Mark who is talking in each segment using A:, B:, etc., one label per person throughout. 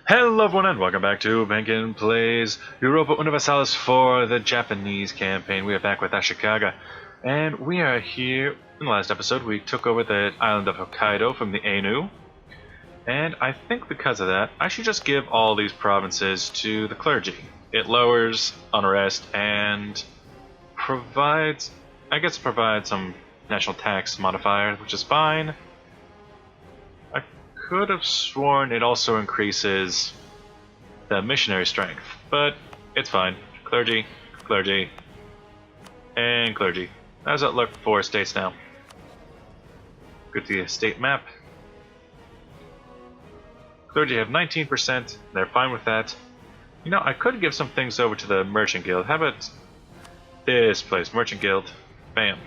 A: Hello everyone and welcome back to Penkitten Plays Europa Universalis for the Japanese campaign. We are back with Ashikaga, and we are here. In the last episode we took over the island of Hokkaido from the Ainu, and I think because of that I should just give all these provinces to the clergy. It lowers unrest and provides some national tax modifier, which is fine. Could have sworn it also increases the missionary strength, but it's fine. Clergy, clergy, and clergy. How does that look for states now? Go to the state map. Clergy have 19%. They're fine with that. You know, I could give some things over to the Merchant Guild. How about this place, Merchant Guild? Bam.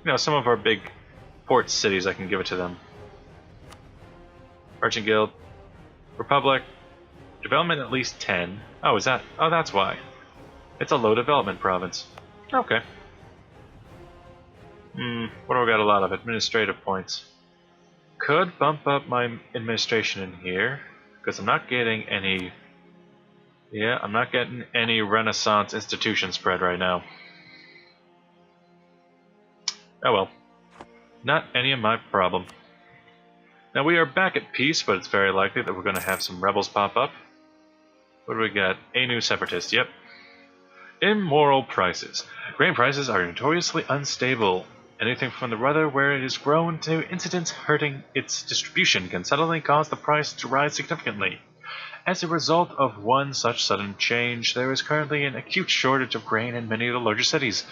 A: You know, some of our big port cities, I can give it to them. Merchant Guild, Republic, development at least 10. Oh, is that? Oh, that's why. It's a low development province. Okay. What do I got a lot of? Administrative points. Could bump up my administration in here, because I'm not getting any... Yeah, I'm not getting any Renaissance institution spread right now. Oh well. Not any of my problem. Now we are back at peace, but it's very likely that we're going to have some rebels pop up. What do we got? Ainu separatists, yep. Immoral prices. Grain prices are notoriously unstable. Anything from the weather where it is grown to incidents hurting its distribution can suddenly cause the price to rise significantly. As a result of one such sudden change, there is currently an acute shortage of grain in many of the larger cities.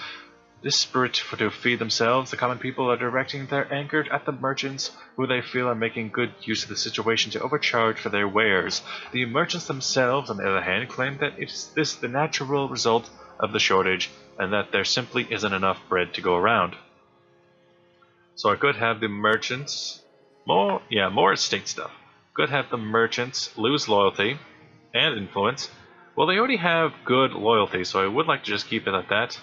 A: Desperate to feed themselves, the common people are directing their anger at the merchants, who they feel are making good use of the situation to overcharge for their wares. The merchants themselves, on the other hand, claim that it's the natural result of the shortage, and that there simply isn't enough bread to go around. So I could have the merchants... more estate stuff. Could have the merchants lose loyalty and influence. Well, they already have good loyalty, so I would like to just keep it at that.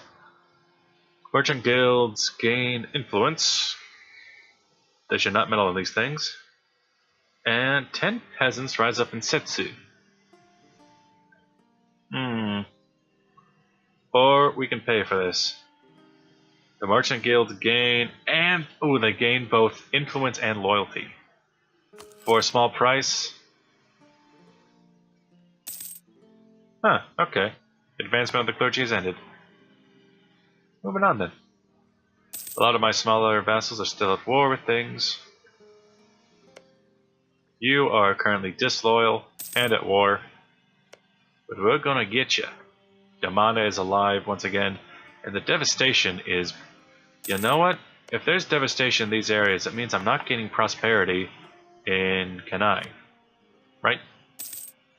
A: Merchant guilds gain influence. They should not meddle in these things. And 10 peasants rise up in Setsu. Or we can pay for this. The merchant guilds gain and... ooh, they gain both influence and loyalty. For a small price. Huh, okay. Advancement of the clergy has ended. Moving on then. A lot of my smaller vassals are still at war with things. You are currently disloyal and at war. But we're gonna get you. Yamada is alive once again. And the devastation is... you know what? If there's devastation in these areas, it means I'm not gaining prosperity in Kanai. Right?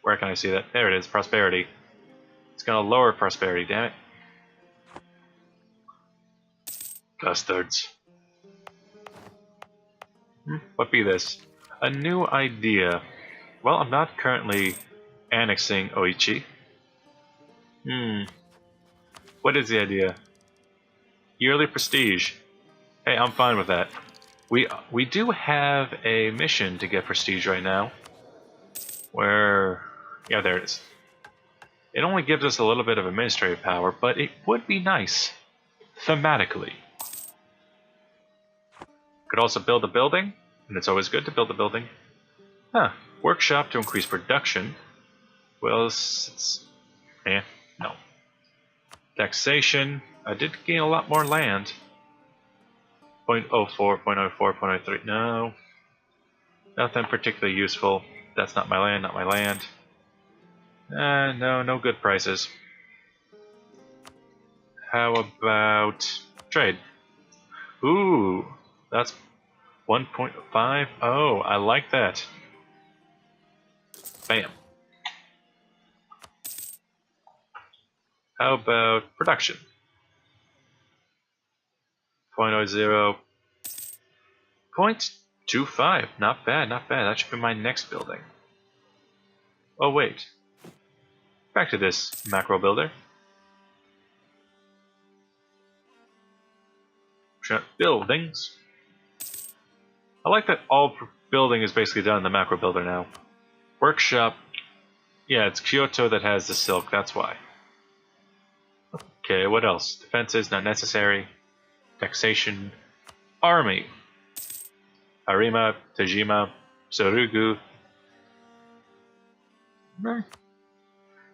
A: Where can I see that? There it is, prosperity. It's gonna lower prosperity, damn it. Custards. What be this? A new idea. Well, I'm not currently annexing Oichi. What is the idea? Yearly prestige. Hey, I'm fine with that. We do have a mission to get prestige right now. Where... yeah, there it is. It only gives us a little bit of administrative power, but it would be nice. Thematically. Could also build a building, and it's always good to build a building. Workshop to increase production. Well, it's no. Taxation. I did gain a lot more land. 0.04, 0.04, 0.03. No. Nothing particularly useful. That's not my land, not my land. No good prices. How about trade? Ooh. That's 1.5. Oh, I like that. Bam. How about production? 0.00. 0.25. Not bad, not bad. That should be my next building. Oh, wait. Back to this macro builder. Buildings. I like that all building is basically done in the macro builder now. Workshop Yeah, it's Kyoto that has the silk, that's why. Okay, what else? Defenses, not necessary. Taxation. Army. Harima, Tajima, Sorugu.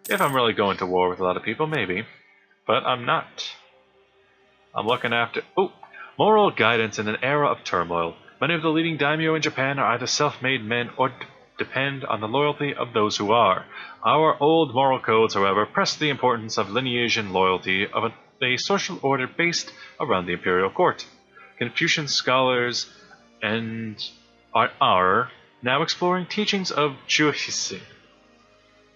A: If I'm really going to war with a lot of people, maybe. But I'm not. I'm looking after... Oh! Moral guidance in an era of turmoil. Many of the leading daimyo in Japan are either self-made men or depend on the loyalty of those who are. Our old moral codes, however, press the importance of lineage and loyalty of a social order based around the imperial court. Confucian scholars are now exploring teachings of Juhissi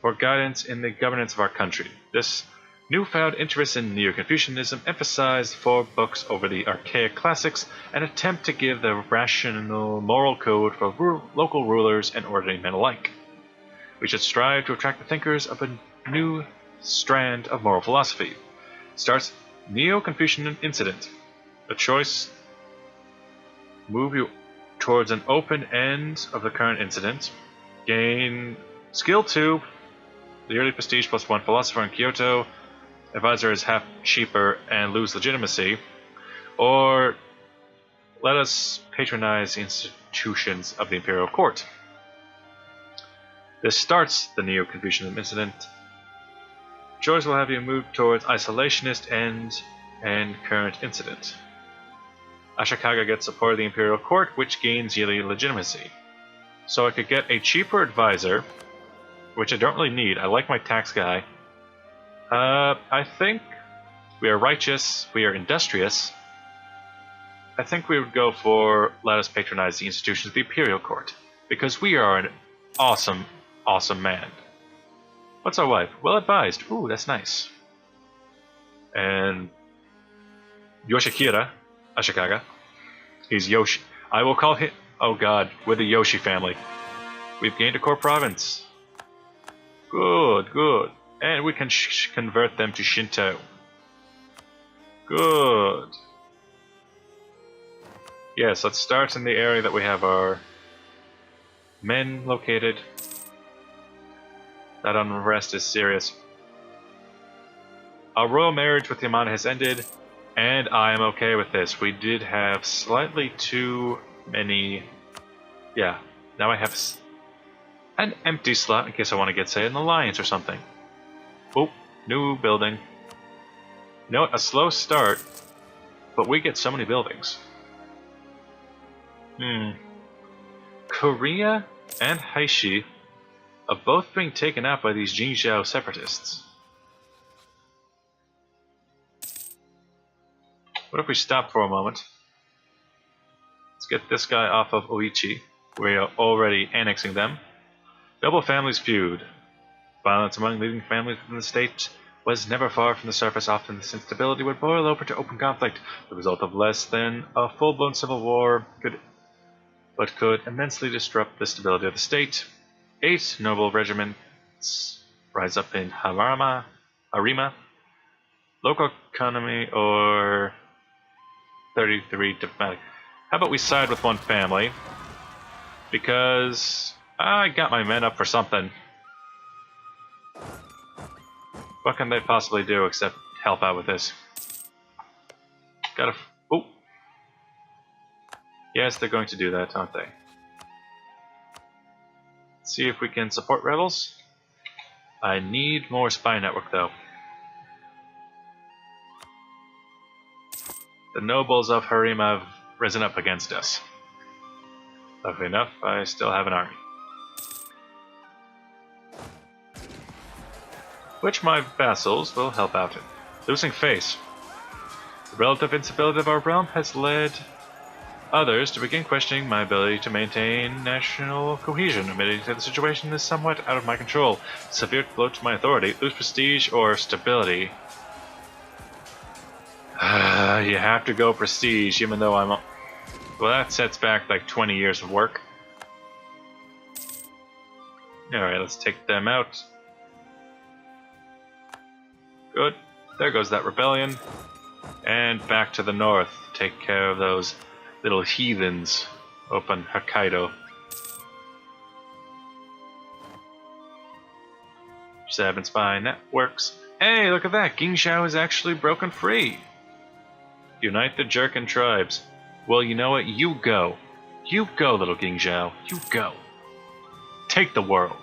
A: for guidance in the governance of our country. This newfound interest in Neo-Confucianism emphasized 4 books over the archaic classics, an attempt to give the rational moral code for local rulers and ordinary men alike. We should strive to attract the thinkers of a new strand of moral philosophy. Starts Neo-Confucian incident. A choice move you towards an open end of the current incident. Gain skill 2, the early prestige +1 philosopher in Kyoto. Advisor is half cheaper and lose legitimacy. Or let us patronize the institutions of the imperial court. This starts the Neo-Confucianism incident. Choice will have you move towards isolationist end and current incident. Ashikaga gets support of the imperial court, which gains yearly legitimacy. So I could get a cheaper advisor, which I don't really need. I like my tax guy. I think we are righteous, we are industrious. I think we would go for let us patronize the institutions of the imperial court, because we are an awesome, awesome man. What's our wife? Well advised. Ooh, that's nice. And Yoshikira, Ashikaga. He's Yoshi. I will call him... Oh god, we're the Yoshi family. We've gained a core province. Good, good. And we can convert them to Shinto. Good. Yes, let's start in the area that we have our men located. That unrest is serious. Our royal marriage with Yamana has ended, and I am okay with this. We did have slightly too many... Yeah, now I have an empty slot in case I want to get, say, an alliance or something. Oh, new building. You know what? A slow start, but we get so many buildings. Korea and Heishi are both being taken out by these Jingzhou separatists. What if we stop for a moment? Let's get this guy off of Oichi. We are already annexing them. Noble families feud. Violence among leading families within the state was never far from the surface. Often this instability would boil over to open conflict, the result of less than a full-blown civil war could immensely disrupt the stability of the state. 8 noble regiments rise up in Harima, local economy, or 33 diplomatic. How about we side with one family? Because I got my men up for something. What can they possibly do except help out with this? Gotta... Oh! Yes, they're going to do that, aren't they? Let's see if we can support rebels. I need more spy network, though. The nobles of Harima have risen up against us. Luckily enough, I still have an army. Which my vassals will help out in. Losing face. The relative instability of our realm has led others to begin questioning my ability to maintain national cohesion. Admitting that the situation is somewhat out of my control. Severe blow to my authority. Lose prestige or stability. You have to go prestige, even though I'm... Well, that sets back like 20 years of work. Alright, let's take them out. Good. There goes that rebellion. And back to the north. Take care of those little heathens up in Hokkaido. 7 spine, that works. Hey, look at that! Gingzhou is actually broken free! Unite the Jerkin tribes. Well, you know what? You go. You go, little Gingzhou. You go. Take the world.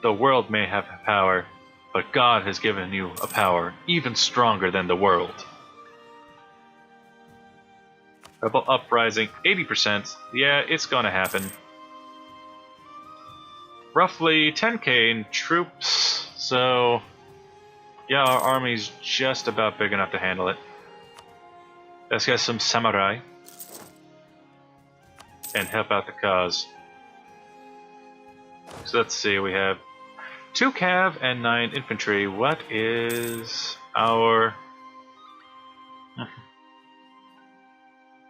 A: The world may have power, but God has given you a power even stronger than the world. Rebel uprising, 80%. Yeah, it's gonna happen. Roughly 10k in troops, so yeah, our army's just about big enough to handle it. Let's get some samurai and help out the cause. So let's see, we have 2 cav and 9 infantry. What is our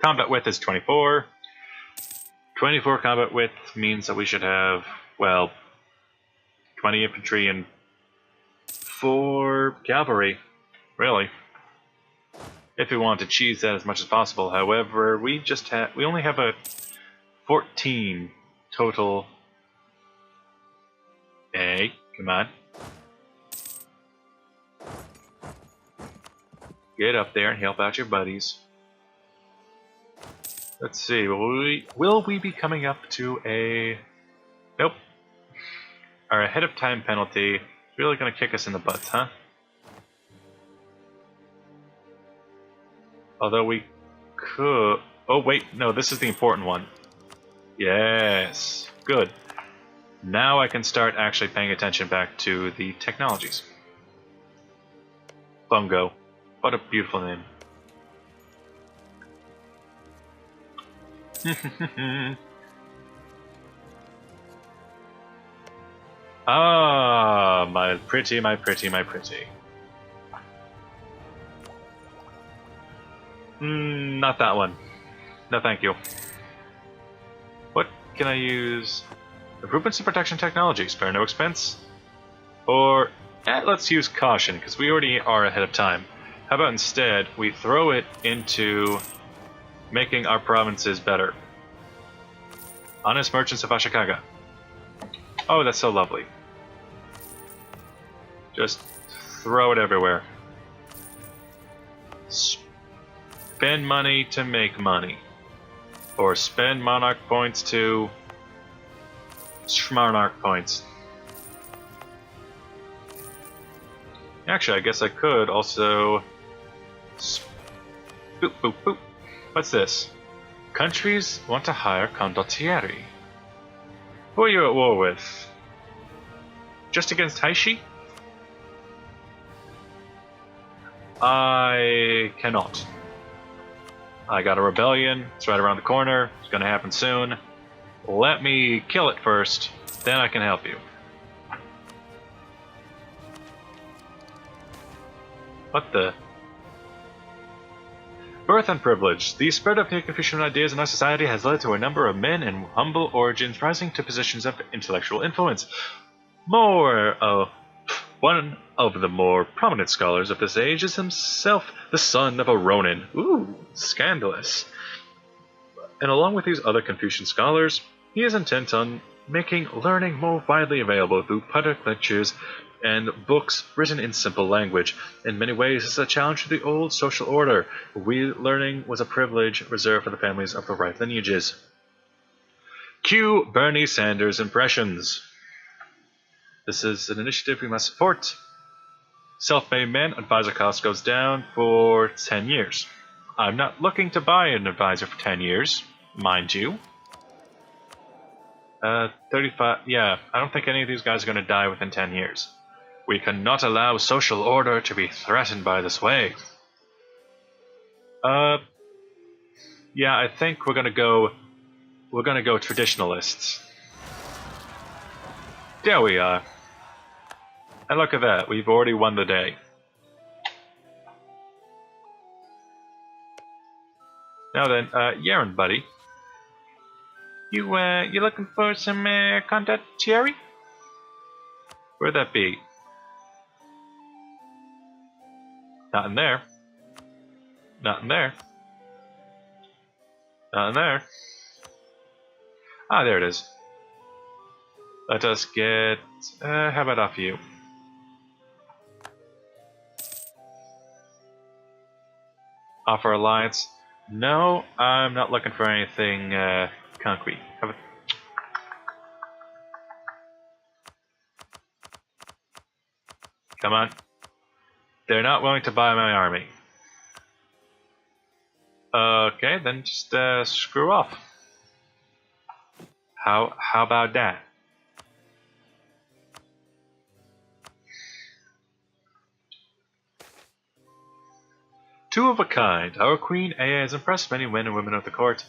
A: combat width is 24. 24 combat width means that we should have, well, 20 infantry and 4 cavalry, really. If we want to cheese that as much as possible. However, we only have a 14 total. Hey, come on. Get up there and help out your buddies. Let's see, will we be coming up to a... Nope. Our ahead of time penalty is really going to kick us in the butts, huh? Although we could... Oh wait, no, this is the important one. Yes, good. Now I can start actually paying attention back to the technologies. Bungo. What a beautiful name. Ah, my pretty, my pretty, my pretty. Not that one. No thank you. What can I use? Improvements in protection technology, spare no expense. Or, let's use caution, because we already are ahead of time. How about instead, we throw it into making our provinces better. Honest merchants of Ashikaga. Oh, that's so lovely. Just throw it everywhere. Spend money to make money. Or spend monarch points to... Schmarnarch points. Actually, I guess I could also... Boop, boop, boop. What's this? Countries want to hire condottieri. Who are you at war with? Just against Heishi? I cannot. I got a rebellion. It's right around the corner. It's gonna happen soon. Let me kill it first, then I can help you. What the? Birth and privilege. The spread of Confucian ideas in our society has led to a number of men in humble origins rising to positions of intellectual influence. One of the more prominent scholars of this age is himself the son of a Ronin. Ooh, scandalous. And along with these other Confucian scholars, he is intent on making learning more widely available through public lectures and books written in simple language. In many ways, this is a challenge to the old social order, where learning was a privilege reserved for the families of the right lineages. Cue Bernie Sanders impressions. This is an initiative we must support. Self-made man, advisor cost goes down for 10 years. I'm not looking to buy an advisor for 10 years, mind you. 35, yeah, I don't think any of these guys are going to die within 10 years. We cannot allow social order to be threatened by this way. Yeah, I think we're gonna go traditionalists. There we are. And look at that, we've already won the day. Now then, Yaren, buddy. You looking for some, condottieri? Where'd that be? Not in there. Not in there. Not in there. Ah, there it is. Let us get... how about off you? Offer alliance? No, I'm not looking for anything concrete. How about... Come on. They're not willing to buy my army. Okay, then just screw off. How about that? Two of a kind. Our Queen Aya has impressed many men and women of the court.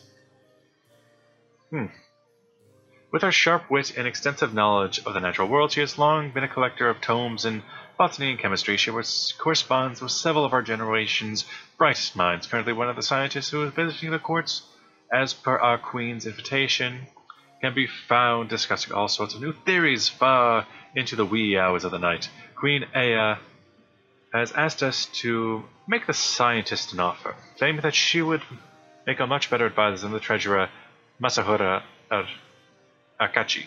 A: With her sharp wit and extensive knowledge of the natural world, she has long been a collector of tomes in botany and chemistry. She corresponds with several of our generation's brightest minds. Currently one of the scientists who is visiting the courts, as per our Queen's invitation, can be found discussing all sorts of new theories far into the wee hours of the night. Queen Aya has asked us to make the scientist an offer, claiming that she would make a much better advisor than the treasurer Masahura Akachi,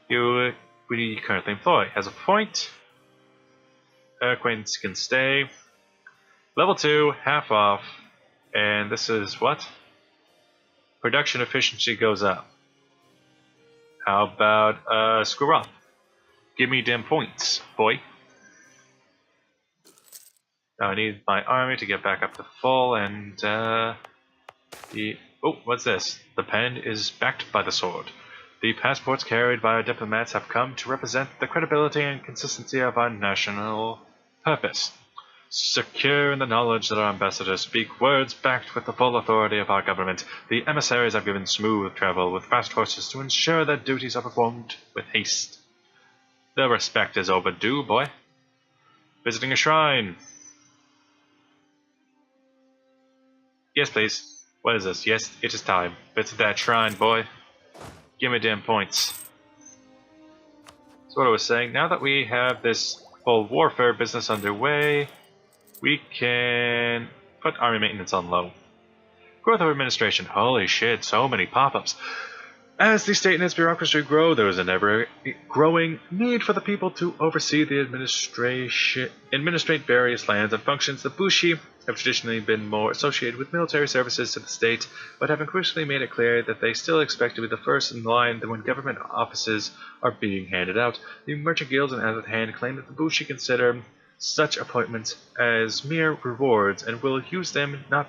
A: who we currently employ. Has a point. Acquaintance can stay. Level 2, half off. And this is what? Production efficiency goes up. How about screw up? Give me them points, boy. Now I need my army to get back up to full, and oh, what's this? The pen is backed by the sword. The passports carried by our diplomats have come to represent the credibility and consistency of our national purpose. Secure in the knowledge that our ambassadors speak words backed with the full authority of our government, the emissaries have given smooth travel with fast horses to ensure that duties are performed with haste. The respect is overdue, boy. Visiting a shrine. Yes, please. What is this? Yes, it is time. Visit that shrine, boy. Give me damn points. So what I was saying, now that we have this whole warfare business underway, we can put army maintenance on low. Growth of administration. Holy shit, so many pop-ups. As the state and its bureaucracy grow, there is an ever-growing need for the people to oversee the administrate various lands and functions. The Bushi have traditionally been more associated with military services to the state, but have increasingly made it clear that they still expect to be the first in line when government offices are being handed out. The merchant guilds, on the other hand, claim that the Bushi consider such appointments as mere rewards and will use them not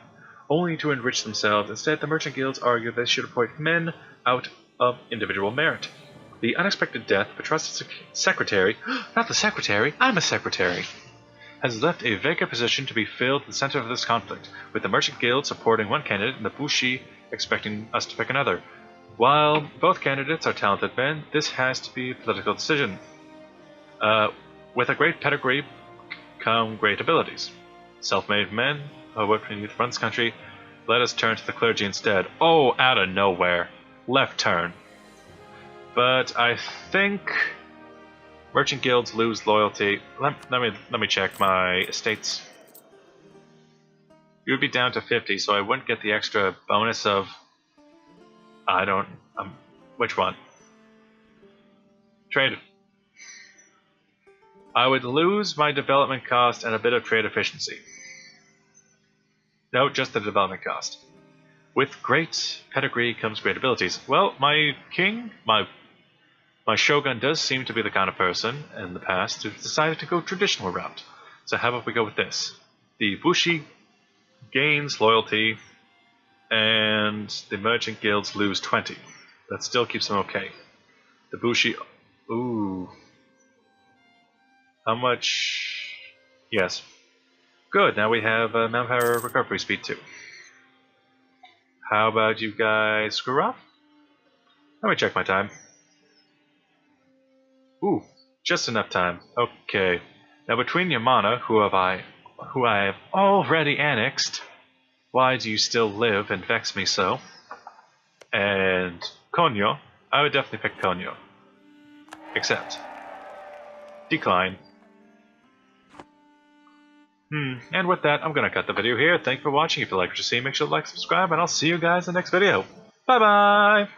A: only to enrich themselves. Instead, the merchant guilds argue they should appoint men out of individual merit. The unexpected death of a trusted secretary, not the secretary, I'm a secretary, has left a vacant position to be filled in the center of this conflict, with the merchant guild supporting one candidate and the Bushi expecting us to pick another. While both candidates are talented men, this has to be a political decision. With a great pedigree come great abilities. Self-made men who work for the front's country, let us turn to the clergy instead. Oh, out of nowhere. Left turn. But I think merchant guilds lose loyalty. Let me check my estates. You would be down to 50, so I wouldn't get the extra bonus of... which one? Trade. I would lose my development cost and a bit of trade efficiency. No, just the development cost. With great pedigree comes great abilities. Well, my king, my shogun does seem to be the kind of person in the past who decided to go traditional route. So how about we go with this? The Bushi gains loyalty, and the merchant guilds lose 20. That still keeps them okay. The Bushi... Ooh. How much... Yes. Good, now we have manpower recovery speed too. How about you guys screw off? Let me check my time. Ooh, just enough time. Okay. Now between Yamana, who I have already annexed, why do you still live and vex me so? And Konyo, I would definitely pick Konyo. Except decline. And with that, I'm going to cut the video here. Thank you for watching. If you like what you see, make sure to like, subscribe, and I'll see you guys in the next video. Bye-bye!